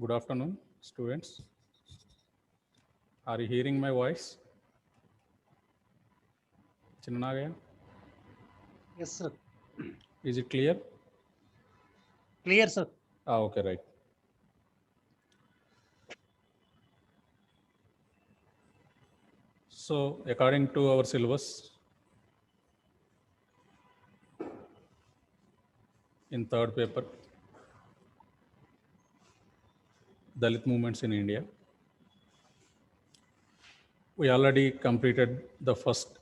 Good afternoon, students. Are you hearing my voice? Chinnagaya, Yes, sir. is it clear? Clear, sir. Okay, right. So, according to our syllabus, in third paper, Dalit movements in India, we already completed the first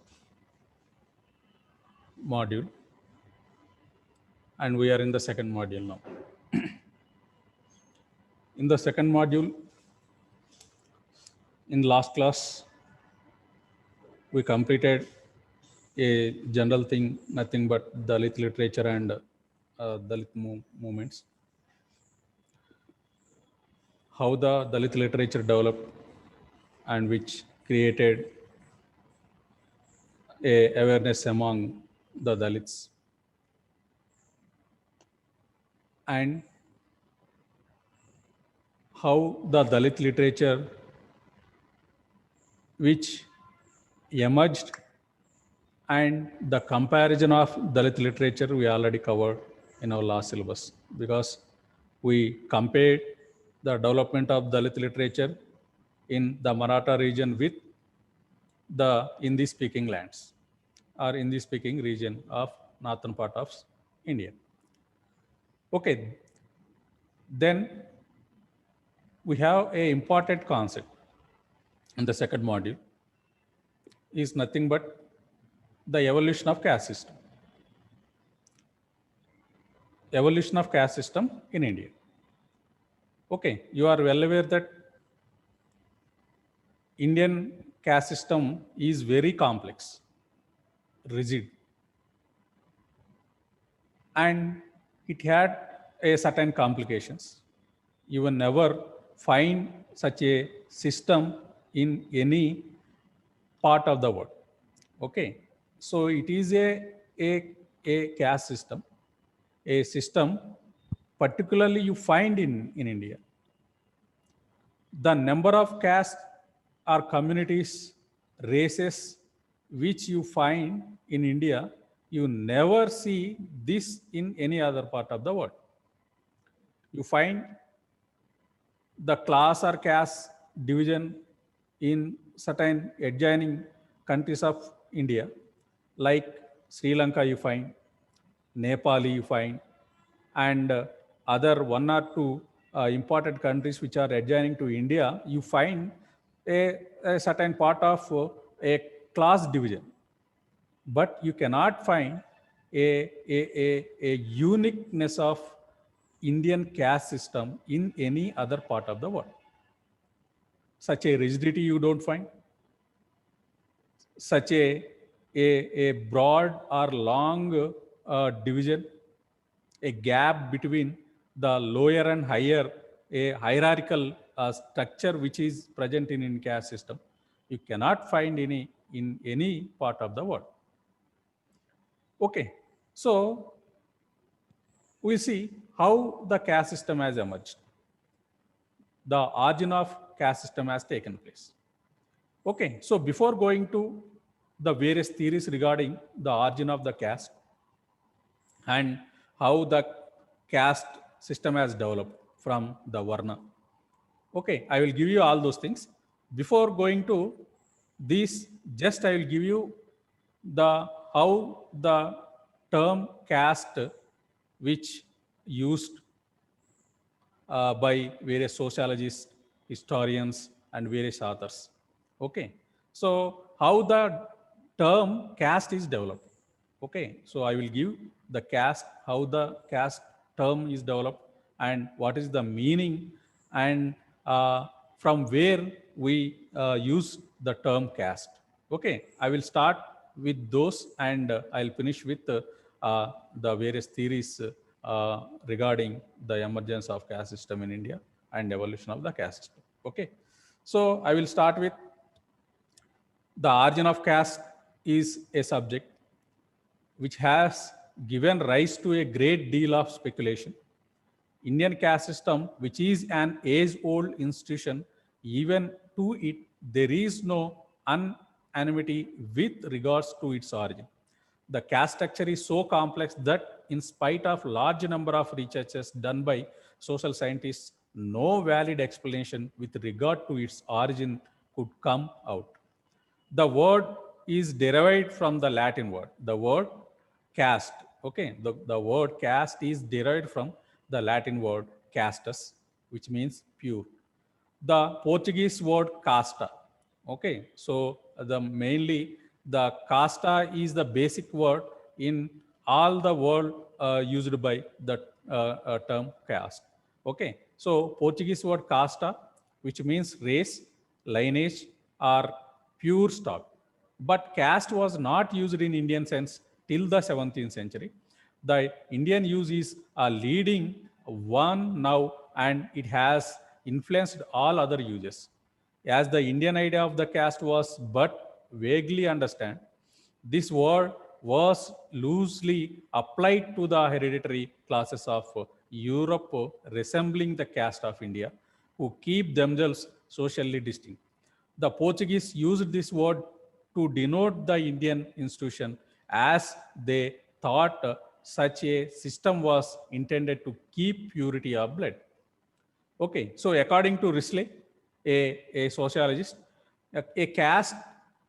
module, and we are in the second module now. In the second module, in last class, we completed a general thing, nothing but Dalit literature and Dalit movements. How the Dalit literature developed and which created a awareness among the Dalits, and how the Dalit literature which emerged, and the comparison of Dalit literature we already covered in our last syllabus, because we compared the development of Dalit literature in the Maratha region with the Hindi speaking lands or Hindi speaking region of northern part of India. Okay, then we have a important concept in the second module is nothing but the evolution of caste system. Evolution of caste system in India. Okay, you are well aware that Indian caste system is very complex, rigid, and it had a certain complications. You will never find such a system in any part of the world. Okay, so it is a caste system, a system particularly you find in India. The number of castes or communities, races which you find in India, you never see this in any other part of the world. You find the class or caste division in certain adjoining countries of India, like Sri Lanka, you find, Nepali, you find, and other one or two important countries which are adjoining to India, you find a certain part of a class division, but you cannot find a uniqueness of Indian caste system in any other part of the world. Such a rigidity you don't find, such a broad or long division, a gap between the lower and higher, a hierarchical structure which is present in caste system. You cannot find any in any part of the world. Okay, so we see how the caste system has emerged. The origin of caste system has taken place. Okay, so before going to the various theories regarding the origin of the caste and how the caste system has developed from the Varna. Okay, I will give you all those things. Before going to this, just I will give you the how the term caste, which used by various sociologists, historians, and various authors. Okay, so how the term caste is developed. Okay, so I will give the caste, how the caste term is developed, and what is the meaning, and from where we use the term caste. Okay, I will start with those, and I'll finish with the various theories regarding the emergence of caste system in India and evolution of the caste system. Okay, so I will start with the origin of caste is a subject which has given rise to a great deal of speculation Indian caste system, which is an age-old institution, even to it, there is no unanimity with regards to its origin. The caste structure is so complex that in spite of large number of researches done by social scientists, no valid explanation with regard to its origin could come out. The word is derived from the Latin word. The word caste, okay, the word caste is derived from the Latin word castus, which means pure. The Portuguese word casta, okay, so the mainly the casta is the basic word in all the world used by the term caste. Okay, so Portuguese word casta, which means race, lineage, or pure stock. But caste was not used in Indian sense till the 17th century. The Indian use is a leading one now, and it has influenced all other uses. As the Indian idea of the caste was but vaguely understood, this word was loosely applied to the hereditary classes of Europe resembling the caste of India, who keep themselves socially distinct. The Portuguese used this word to denote the Indian institution as they thought such a system was intended to keep purity of blood. Okay, so according to Risley, a sociologist, a caste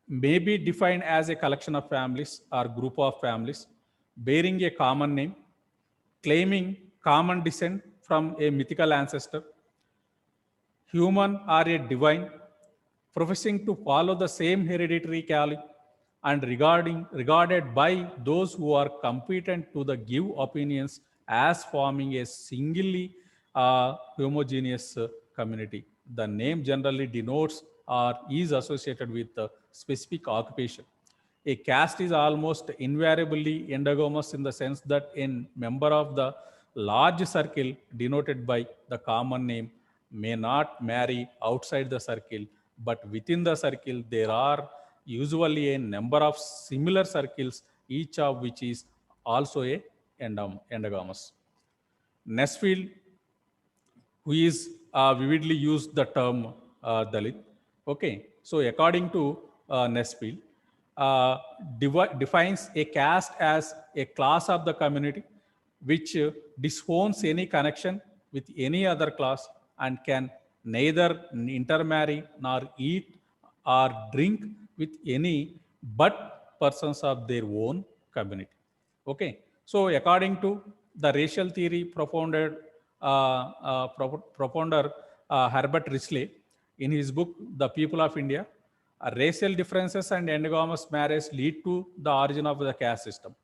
may be defined as a collection of families or group of families bearing a common name, claiming common descent from a mythical ancestor, human or a divine, professing to follow the same hereditary calling, and regarded by those who are competent to the give opinions as forming a singly homogeneous community. The name generally denotes or is associated with a specific occupation. A caste is almost invariably endogamous in the sense that a member of the large circle denoted by the common name may not marry outside the circle, but within the circle there are usually a number of similar circles, each of which is also a endogamous. Nesfield, who is vividly used the term Dalit. Okay, so according to Nesfield, uh, defines a caste as a class of the community which disowns any connection with any other class and can neither intermarry nor eat or drink with any but persons of their own community. Okay, so according to the racial theory propounder Herbert Risley, in his book The People of India, racial differences and endogamous marriage lead to the origin of the caste system.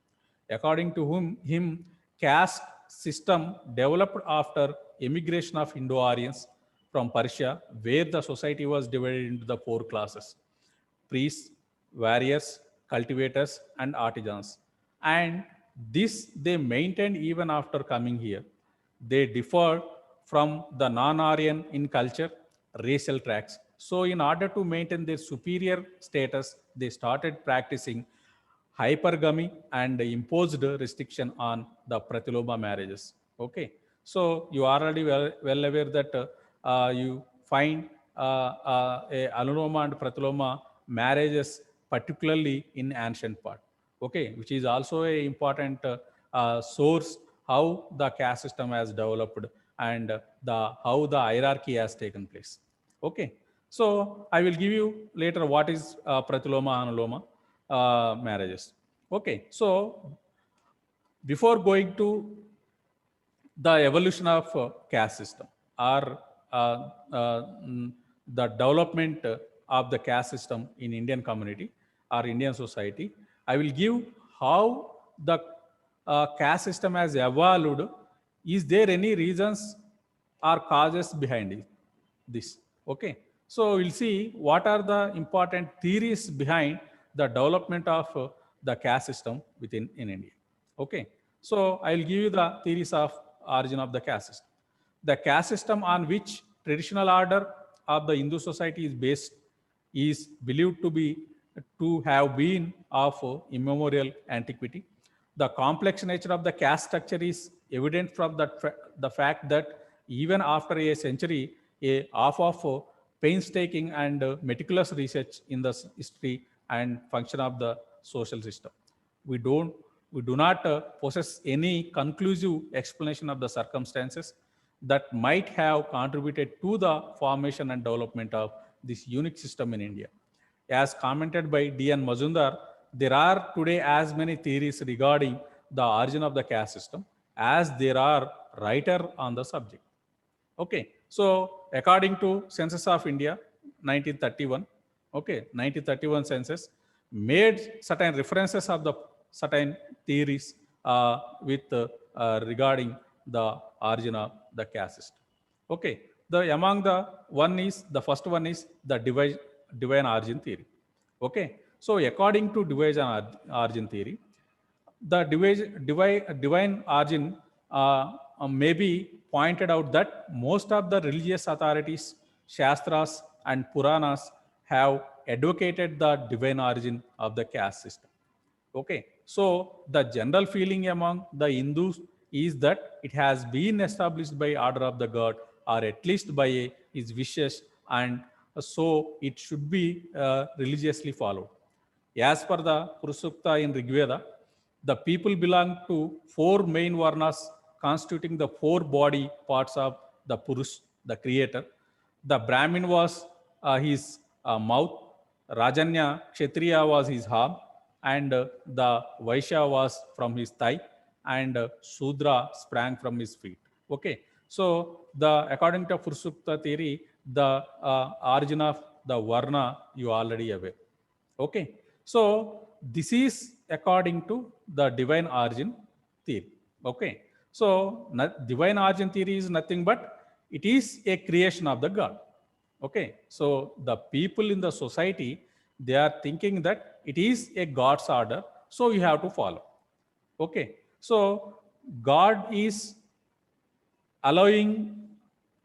According to him, caste system developed after immigration of Indo-Aryans from Persia, where the society was divided into the four classes: priests, warriors, cultivators, and artisans. And this they maintained even after coming here. They differ from the non-Aryan in culture, racial tracts. So in order to maintain their superior status, they started practicing hypergamy and imposed restriction on the Pratiloma marriages. Okay, so you are already well aware that you find a Alunoma and Pratiloma marriages, particularly in ancient part. Okay, which is also a important source how the caste system has developed and the how the hierarchy has taken place. Okay, so I will give you later what is Pratiloma Anuloma marriages. Okay, so before going to the evolution of caste system or the development of the caste system in Indian community or Indian society, I will give how the caste system has evolved. Is there any reasons or causes behind it? This. Okay. So we'll see what are the important theories behind the development of the caste system within in India. Okay. So I'll give you the theories of origin of the caste system. The caste system on which traditional order of the Hindu society is based is believed to have been of immemorial antiquity. The complex nature of the caste structure is evident from the fact that even after a century, a half of painstaking and meticulous research in the history and function of the social system, we don't we do not possess any conclusive explanation of the circumstances that might have contributed to the formation and development of this unique system in India. As commented by D.N. Mazumdar, there are today as many theories regarding the origin of the caste system as there are writers on the subject. Okay, so according to Census of India, 1931, okay, 1931 census made certain references of the certain theories regarding the origin of the caste system. Okay, among the first one is the divine origin theory. Okay, so according to origin theory, the divine origin may be pointed out that most of the religious authorities, Shastras and Puranas have advocated the divine origin of the caste system. Okay, so the general feeling among the Hindus is that it has been established by order of the god or at least by his wishes, and so it should be religiously followed. As per the Purusukta in Rigveda, the people belong to four main varnas constituting the four body parts of the Purus, the creator. The Brahmin was his mouth, Rajanya Kshatriya was his arm, and the Vaishya was from his thigh, and Sudra sprang from his feet. Okay, so according to Purusukta theory, the origin of the Varna you already aware. Okay, so this is according to the divine origin theory. Okay, so divine origin theory is nothing but it is a creation of the God. Okay, so the people in the society, they are thinking that it is a God's order, so you have to follow. Okay, so God is allowing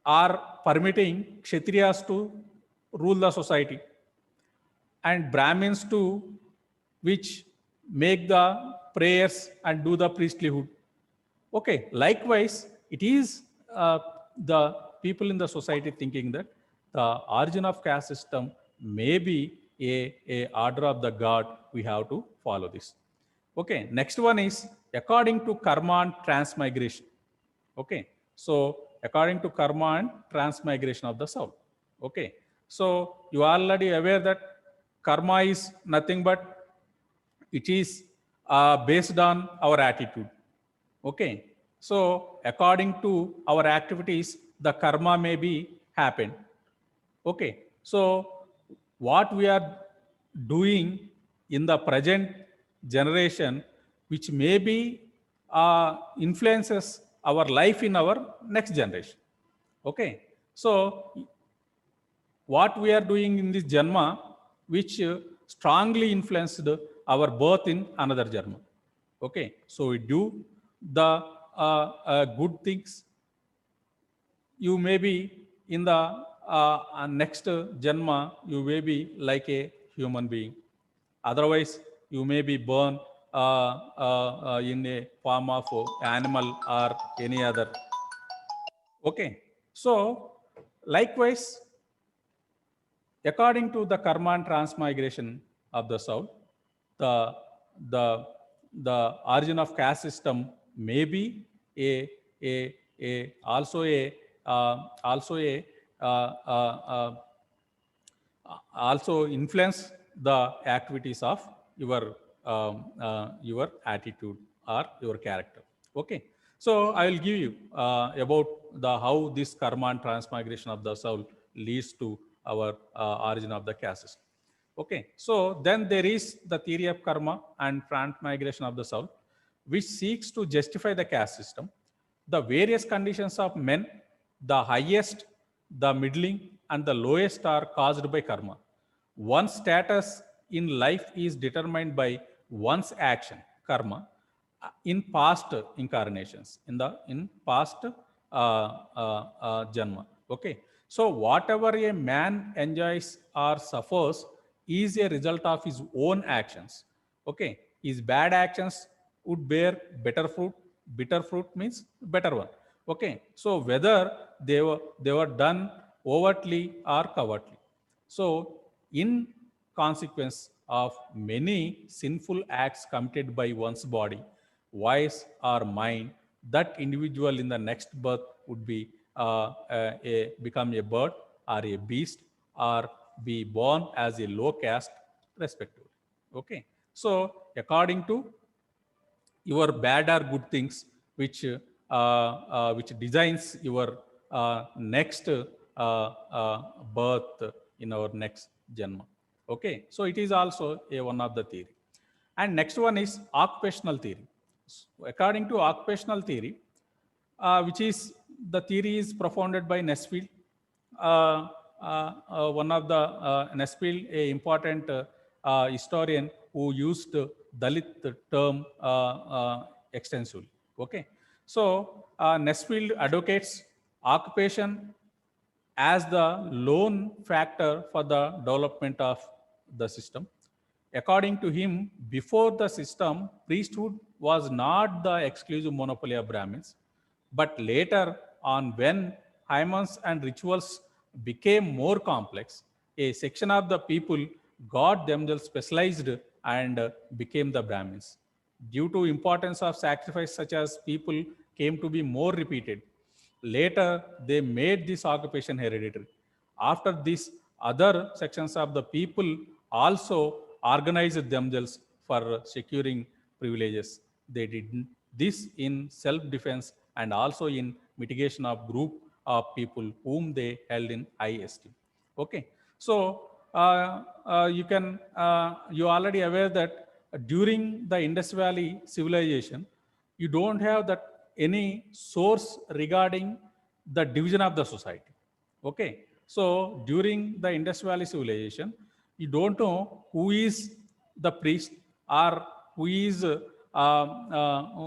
or permitting Kshatriyas to rule the society and Brahmins to which make the prayers and do the priestlyhood. Okay, likewise, it is the people in the society thinking that the origin of caste system may be a order of the god, we have to follow this. Okay, next one is according to karma and transmigration. Okay, so according to karma and transmigration of the soul. Okay, so you are already aware that karma is nothing but it is based on our attitude. Okay, so according to our activities, the karma may be happen. Okay, so what we are doing in the present generation, which maybe influences our life in our next generation. Okay, so what we are doing in this Janma, which strongly influenced our birth in another Janma. Okay, so we do the good things. You may be in the next Janma, you may be like a human being. Otherwise, you may be born in a form of animal or any other. Okay, so likewise, according to the karma and transmigration of the soul, the the the origin of caste system may be a also a also a also influence the activities of your attitude or your character. Okay, so I will give you about the how this karma and transmigration of the soul leads to our origin of the caste system. Okay, so then there is the theory of karma and transmigration of the soul, which seeks to justify the caste system, the various conditions of men, the highest, the middling, and the lowest are caused by karma. One's status in life is determined by one's action, karma, in past incarnations, in past janma. Okay, so whatever a man enjoys or suffers is a result of his own actions. Okay, his bad actions would bear better fruit. Bitter fruit means better one. Okay. So whether they were done overtly or covertly. So in consequence of many sinful acts committed by one's body, voice, or mind, that individual in the next birth would be become a bird or a beast or be born as a low caste, respectively. Okay. So according to your bad or good things, which designs your next birth in our next janma. Okay, so it is also a one of the theory. And next one is occupational theory. According to occupational theory, which is the theory is propounded by Nesfield. One of the Nesfield, a important historian who used Dalit term extensively. Okay, so Nesfield advocates occupation as the lone factor for the development of the system. According to him, before the system, priesthood was not the exclusive monopoly of Brahmins, but later on, when hymens and rituals became more complex, a section of the people got themselves specialized and became the Brahmins. Due to importance of sacrifice, such as people came to be more repeated. Later, they made this occupation hereditary. After this, other sections of the people also organized themselves for securing privileges. They did this in self-defense and also in mitigation of group of people whom they held in high esteem. Okay, so you already aware that during the Indus Valley civilization, you don't have that any source regarding the division of the society. Okay, so during the Indus Valley civilization, you don't know who is the priest or who is uh,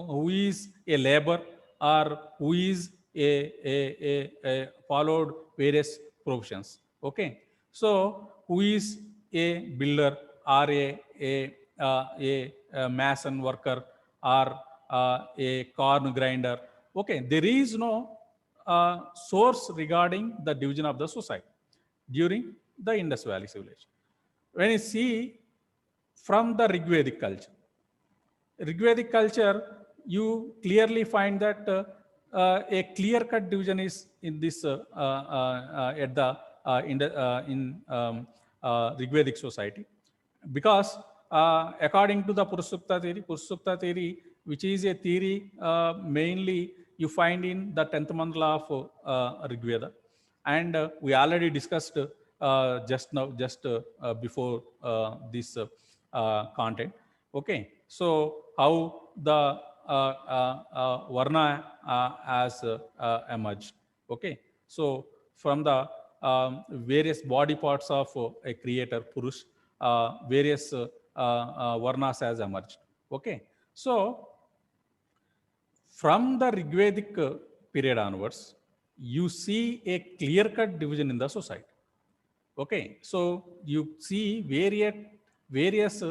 who is a labor or who is a followed various professions. Okay, so who is a builder or a mason worker or a corn grinder. Okay, there is no source regarding the division of the society during the Indus Valley civilization. When you see from the Rigvedic culture, you clearly find that a clear-cut division is in this at the Rigvedic society, because according to the Purushsukta theory, which is a theory mainly you find in the 10th mandala of Rigveda, and we already discussed just now, just before this content. Okay, so how the Varna has emerged. Okay, so from the various body parts of a creator, Purush, various Varnas has emerged. Okay, so from the Rigvedic period onwards, you see a clear-cut division in the society. Okay, so you see various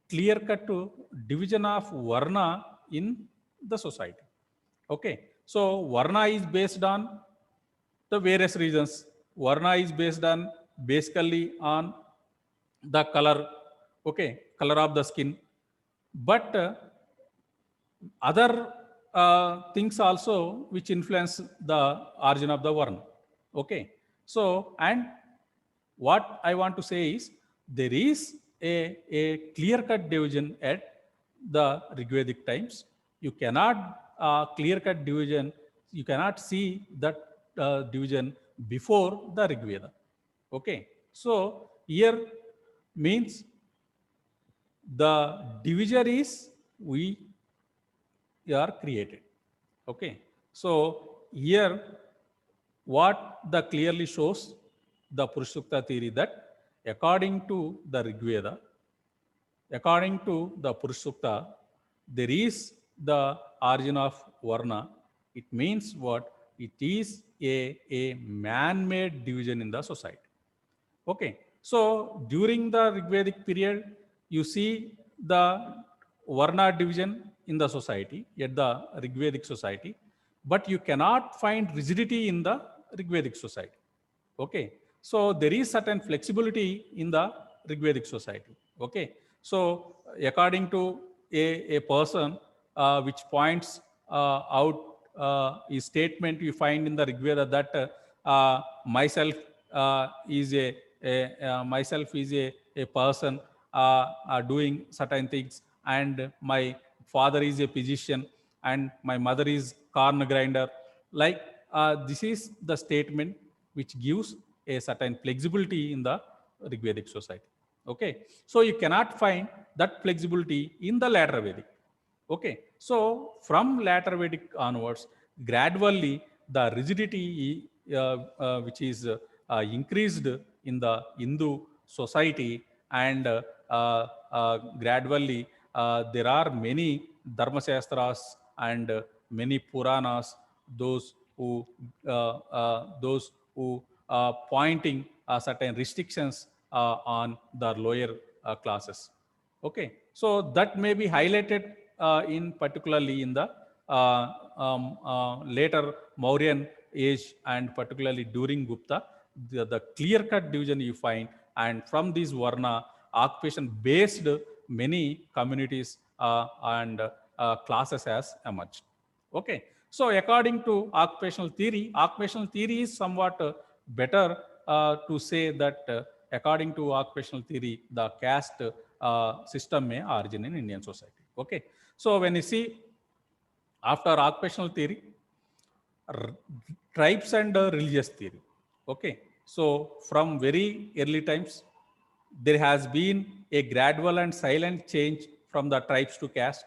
clear-cut division of Varna in the society. Okay, so Varna is based on the various reasons. Varna is based on basically on the color, okay, color of the skin, but other things also which influence the origin of the Varna. Okay, so and what I want to say is there is a clear-cut division at the Rigvedic times. You cannot clear-cut division. You cannot see that division before the Rigveda. Okay, so here means the divisor is we are created. Okay, so here what the clearly shows the Purushsukta theory that according to the Rigveda, according to the Purushsukta, there is the origin of Varna. It means what? It is a man-made division in the society. Okay, so during the Rigvedic period, you see the Varna division in the society, at the Rigvedic society, but you cannot find rigidity in the Rigvedic society. Okay, so there is certain flexibility in the Rigvedic society. Okay, so according to a person which points out a statement you find in the Rigveda that myself is myself is a person doing certain things, and my father is a physician, and my mother is corn grinder. Like this is the statement which gives a certain flexibility in the Rigvedic society. Okay, so you cannot find that flexibility in the later Vedic. Okay, so from later Vedic onwards, gradually the rigidity which is increased in the Hindu society, and gradually there are many dharmashastras and many Puranas, those who pointing certain restrictions on the lower classes. Okay, so that may be highlighted in particularly in the later Mauryan age, and particularly during Gupta, the clear-cut division you find, and from these Varna occupation-based many communities and classes has emerged. Okay, so according to occupational theory is somewhat better to say that according to occupational theory, the caste system may origin in Indian society. Okay, so when you see after occupational theory, r- tribes and religious theory. Okay, so from very early times, there has been a gradual and silent change from the tribes to caste.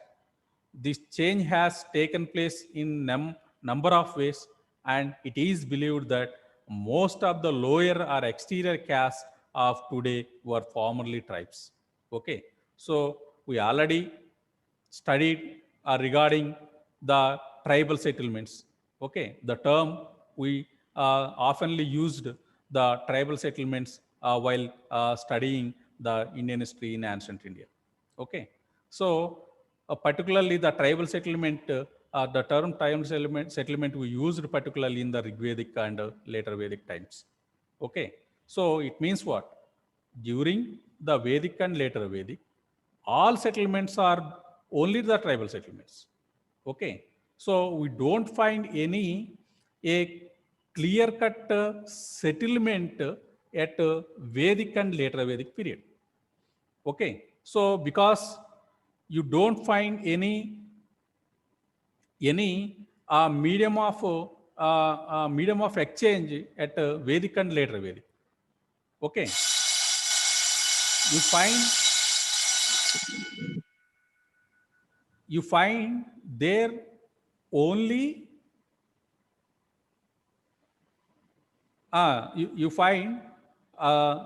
This change has taken place in number of ways, and it is believed that most of the lower or exterior castes of today were formerly tribes. Okay, so we already studied regarding the tribal settlements. Okay, the term we oftenly used the tribal settlements while studying the Indian history in ancient India. Okay, so particularly the tribal settlement, the term tribal settlement we used particularly in the Rigvedic and later Vedic times. Okay, so it means what? During the Vedic and later Vedic, all settlements are only the tribal settlements. Okay, so we don't find any a clear-cut settlement at Vedic and later Vedic period. Okay, so because you don't find any medium of exchange at Vedic and later Vedic. Okay, you find there only you find uh,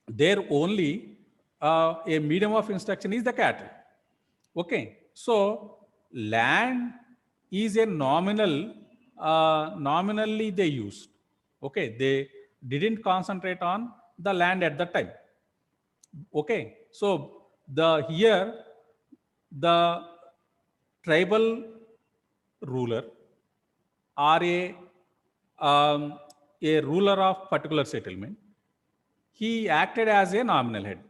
there only a medium of instruction is the cattle. Okay, so land is a nominally they used. Okay, they didn't concentrate on the land at that time. Okay, so the here the tribal ruler or a ruler of particular settlement, he acted as a nominal head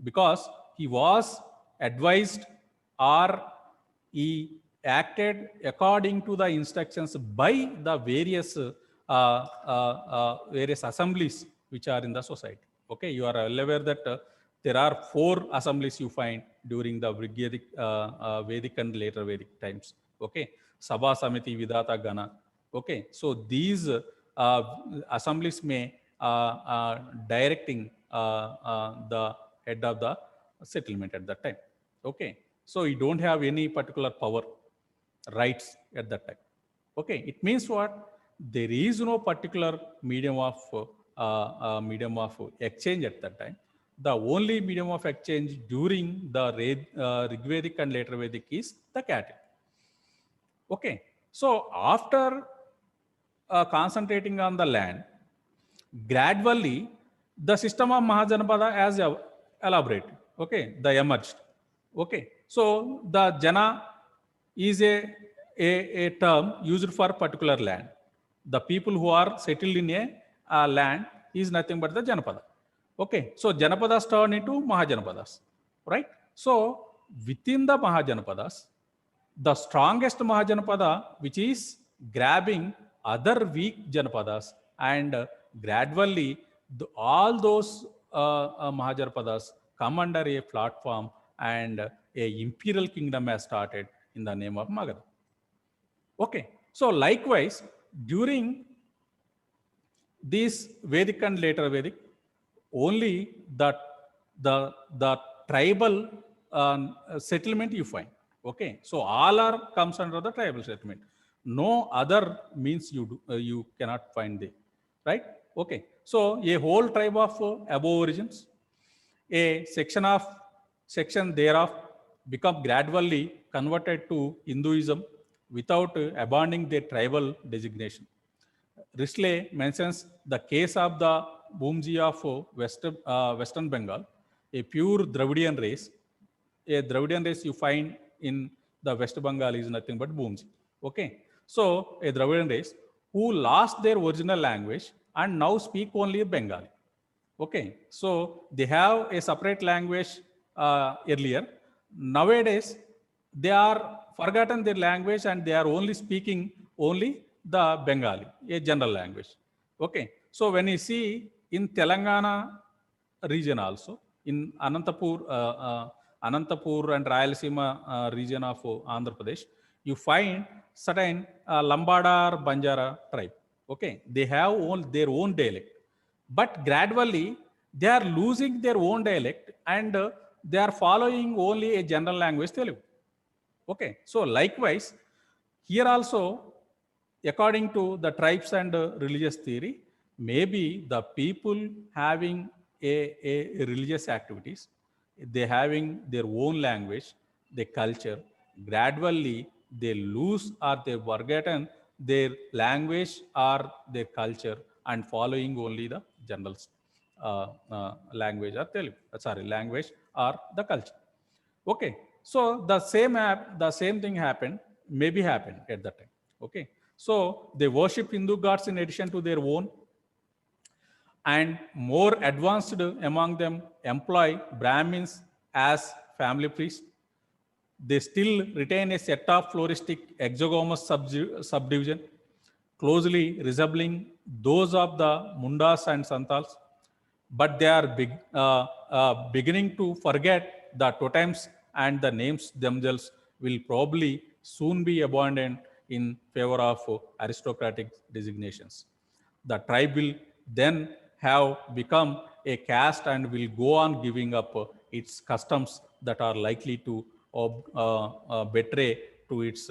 because he was advised or he acted according to the instructions by the various assemblies which are in the society. Okay, you are well aware that there are 4 assemblies you find during the Vedic and later Vedic times. Okay, Sabha, Samiti, Vidata, Gana. Okay, so these assemblies may directing the head of the settlement at that time. Okay, so you don't have any particular power rights at that time. Okay, it means what? There is no particular medium of exchange at that time. The only medium of exchange during the Rigvedic and later Vedic is the cattle. Okay, so after concentrating on the land, gradually the system of Mahajanapada has elaborated. Okay, the emerged. Okay, so the Jana is a term used for particular land. The people who are settled in a land is nothing but the Janapada. Okay, so Janapadas turn into Mahajanapadas, right? So within the Mahajanapadas, the strongest Mahajanapada, which is grabbing other weak Janapadas, and gradually all those Mahajanapadas come under a platform, and a imperial kingdom has started in the name of Magadha. Okay, so likewise, during this Vedic and later Vedic, only the tribal settlement you find. Okay, so all are comes under the tribal settlement. No other means you cannot find there, right? Okay, so a whole tribe of above origins, a section thereof become gradually converted to Hinduism without abandoning their tribal designation. Risley mentions the case of the Bhumji of Western Bengal, a pure Dravidian race. A Dravidian race you find in the West Bengal is nothing but Bhumji. Okay, so a Dravidian race who lost their original language and now speak only Bengali. Okay, so they have a separate language earlier. Nowadays, they are forgotten their language and they are only speaking only the Bengali, a general language. Okay, so when you see in Telangana region also, in Anantapur and Rayalaseema region of Andhra Pradesh, you find certain Lambada or Banjara tribe. Okay, they have their own dialect, but gradually they are losing their own dialect, and they are following only a general language Telugu. Okay, so likewise here also, according to the tribes and religious theory, maybe the people having a religious activities, they having their own language, their culture, gradually they lose or they forgotten their language or their culture and following only the general language or language or the culture. Okay, so the same thing happened, maybe happened at that time. Okay, so they worship Hindu gods in addition to their own, and more advanced among them employ Brahmins as family priests. They still retain a set of floristic exogamous subdivision closely resembling those of the Mundas and Santals, but they are beginning to forget the totems, and the names themselves will probably soon be abandoned in favor of aristocratic designations. The tribe will then have become a caste and will go on giving up its customs that are likely to betray to its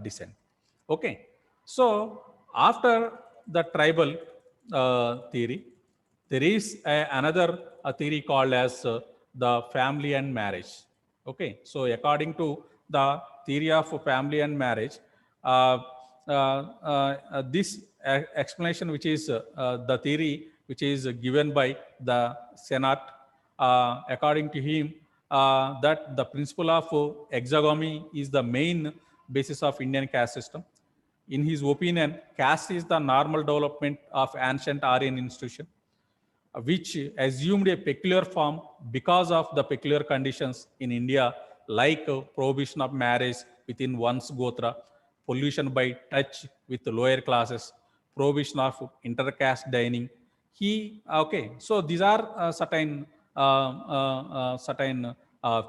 descent. Okay, so after the tribal theory, there is another theory called as the family and marriage. Okay, so according to the theory of family and marriage, this explanation, which is the theory which is given by the Senate, according to him, that the principle of exogamy is the main basis of Indian caste system. In his opinion, caste is the normal development of ancient Aryan institution, which assumed a peculiar form because of the peculiar conditions in India, like prohibition of marriage within one's gotra, pollution by touch with the lower classes, prohibition of intercaste dining. So these are certain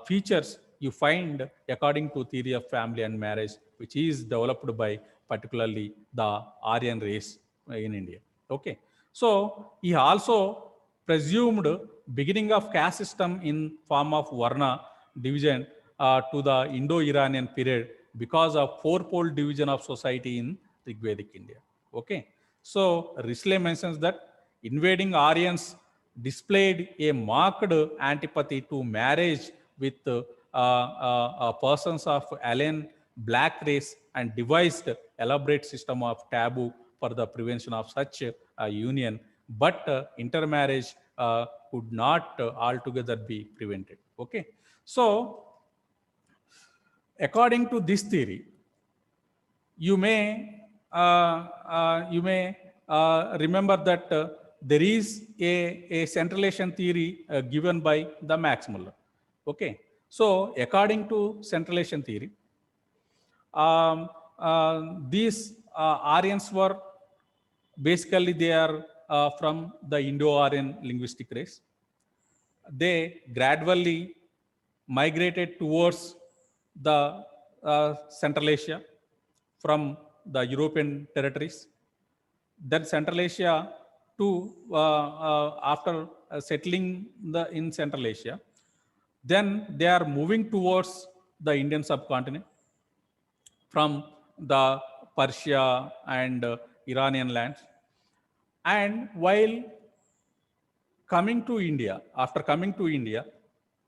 features you find according to theory of family and marriage, which is developed by particularly the Aryan race in India. Okay, so he also presumed beginning of caste system in form of Varna division to the Indo-Iranian period because of fourfold division of society in Rigvedic India. Okay, so Risley mentions that invading Aryans displayed a marked antipathy to marriage with persons of alien black race and devised elaborate system of taboo for the prevention of such union, but intermarriage could not altogether be prevented. Okay, so According to this theory, you may remember that there is a centralization theory given by the Max Muller. Okay, so according to centralization theory, these Aryans were basically they are from the Indo-Aryan linguistic race. They gradually migrated towards the Central Asia from the European territories. Then Central Asia to after settling in Central Asia, then they are moving towards the Indian subcontinent from the Persia and Iranian lands. And while coming to India, after coming to India,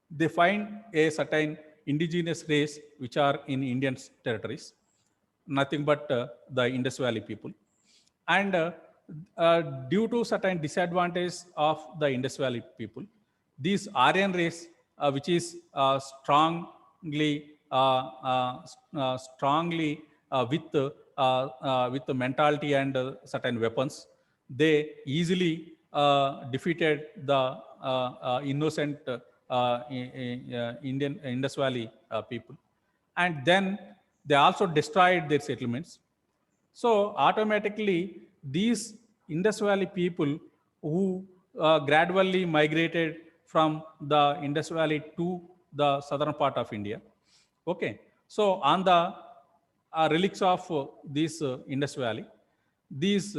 they find a certain indigenous race which are in Indian territories, nothing but the Indus Valley people. And due to certain disadvantages of the Indus Valley people, this Aryan race, which is strongly with the mentality and certain weapons, they easily defeated the innocent Indian Indus Valley people, and then they also destroyed their settlements. So automatically, these Indus Valley people who gradually migrated from the Indus Valley to the southern part of India. Okay, so on the relics of this Indus Valley, these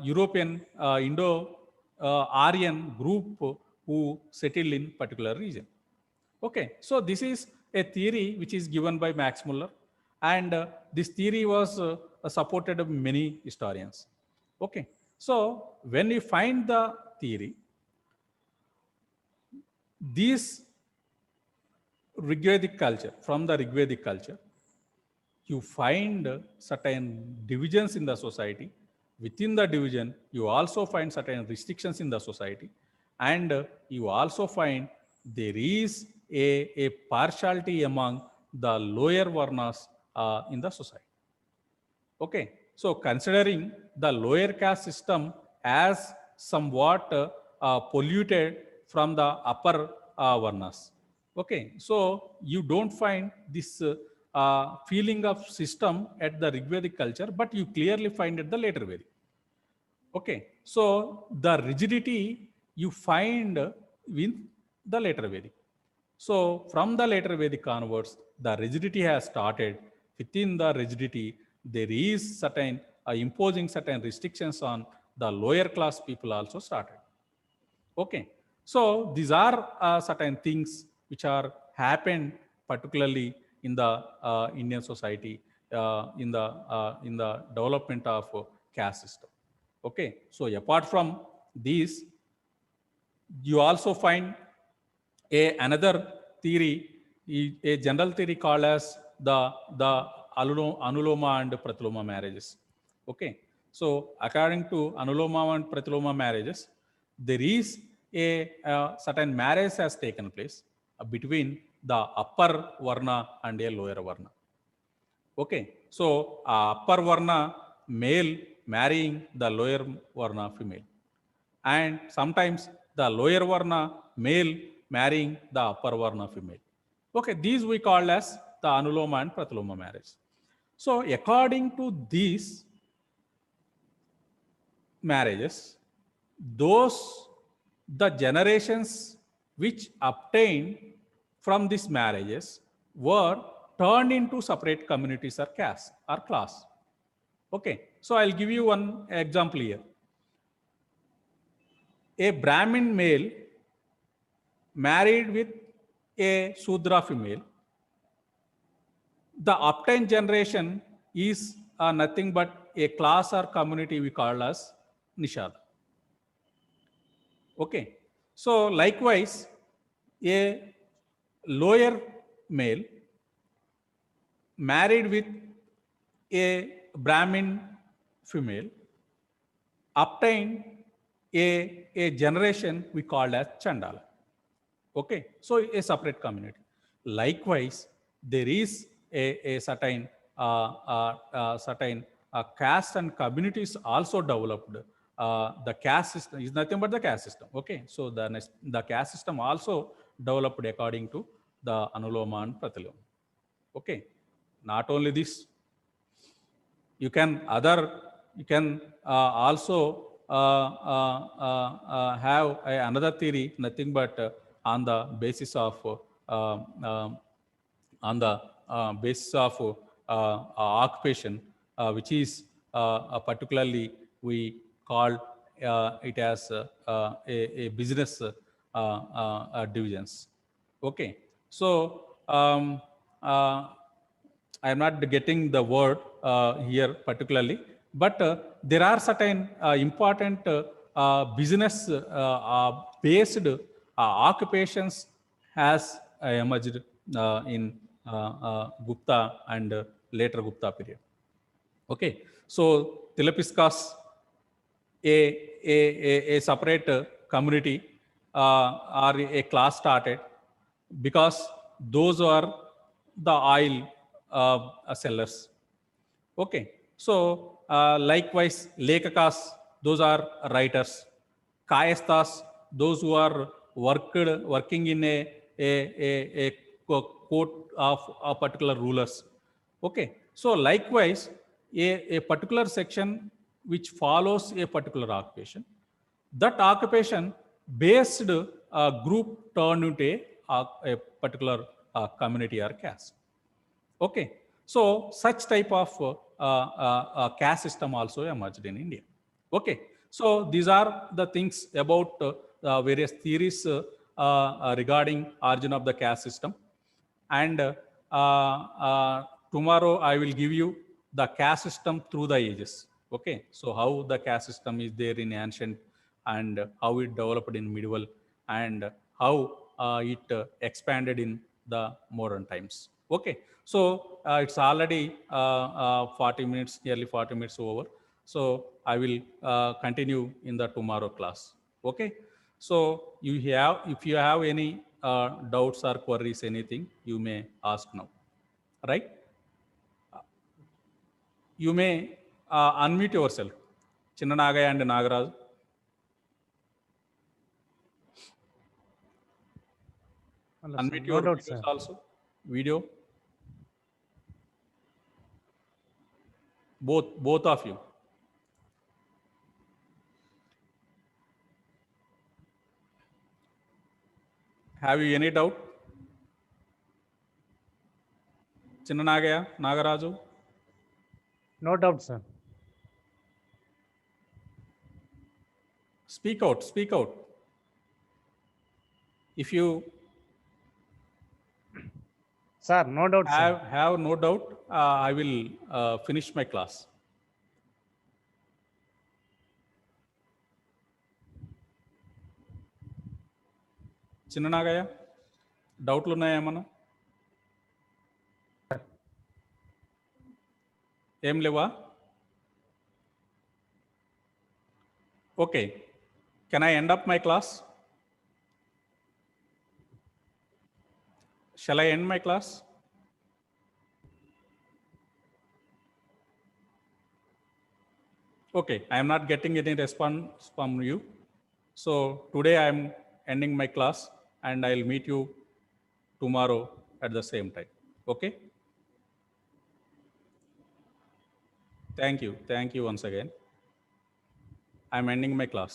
European Indo-Aryan group who settled in particular region. Okay, so this is a theory which is given by Max Muller, and this theory was supported by many historians. Okay, so when you find the theory, this Rigvedic culture, from the Rigvedic culture, you find certain divisions in the society. Within the division, you also find certain restrictions in the society, and you also find there is a partiality among the lower varnas in the society. Okay, so considering the lower caste system as somewhat polluted from the upper varnas. Okay, so you don't find this feeling of system at the Rigvedic culture, but you clearly find it the later Vedic. Okay, so the rigidity you find in the later Vedic. So from the later Vedic onwards, the rigidity has started. Within the rigidity, there is certain imposing certain restrictions on the lower class people also started. Okay, so these are certain things which are happened particularly in the Indian society in the development of caste system. Okay, so apart from these, you also find another theory, a general theory called as the Anuloma and Pratiloma marriages. Okay, so according to Anuloma and Pratiloma marriages, there is a certain marriage has taken place between the upper varna and a lower varna. Okay, so upper varna male marrying the lower varna female, and sometimes the lower varna male marrying the upper varna female. Okay, these we call as the Anuloma and Pratiloma marriage. So according to these marriages, the generations which obtained from these marriages were turned into separate communities or caste or class. Okay, so I'll give you one example here. A Brahmin male married with a Sudra female, the obtained generation is nothing but a class or community we call as Nishada. Okay, so likewise, a lower male married with a Brahmin female obtained a generation we call as Chandala. Okay, so a separate community. Likewise, there is a certain caste and communities also developed. The caste system is nothing but the caste system. Okay, so the caste system also developed according to the Anuloma and Pratiloma. Okay, not only this, you can also have another theory, nothing but on the basis of uh, um, occupation, which is particularly we call it as a business divisions. Okay, so I am not getting the word here particularly, but there are certain important business based occupations has emerged in Gupta and later Gupta period. Okay, so Tilapiskas, a separate community or a class started because those are the oil sellers. Okay, so likewise, Lekakas, those are writers. Kayastas, those who are working in a court of a particular rulers. Okay, so likewise, a particular section which follows a particular occupation, that occupation based group turned into a particular community or caste. Okay, so such type of caste system also emerged in India. Okay, so these are the things about various theories regarding origin of the caste system. And tomorrow I will give you the caste system through the ages. Okay, so how the caste system is there in ancient and how it developed in medieval and how it expanded in the modern times. Okay, so it's already 40 minutes, nearly 40 minutes over. So I will continue in the tomorrow class. Okay, so if you have any doubts or queries, anything, you may ask now, right? You may unmute yourself. Chinna Nagaya and Nagaraj. Hello, sir. Unmute No your doubt, videos sir. also. Video. Both of you. Have you any doubt? Chinna Nagaya, Nagaraju. No doubt, sir. Speak out, speak out. If you Sir, no doubt, sir. have no doubt, I will finish my class. చిన్న నాగయ్య డౌట్లు ఉన్నాయా ఏమన్నా? ఏం లేవా? Okay, can I end up my class? Shall I end my class? Okay, I am not getting any response from you. So today I am ending my class and I'll meet you tomorrow at the same time. Okay? Thank you. Thank you once again. I'm ending my class.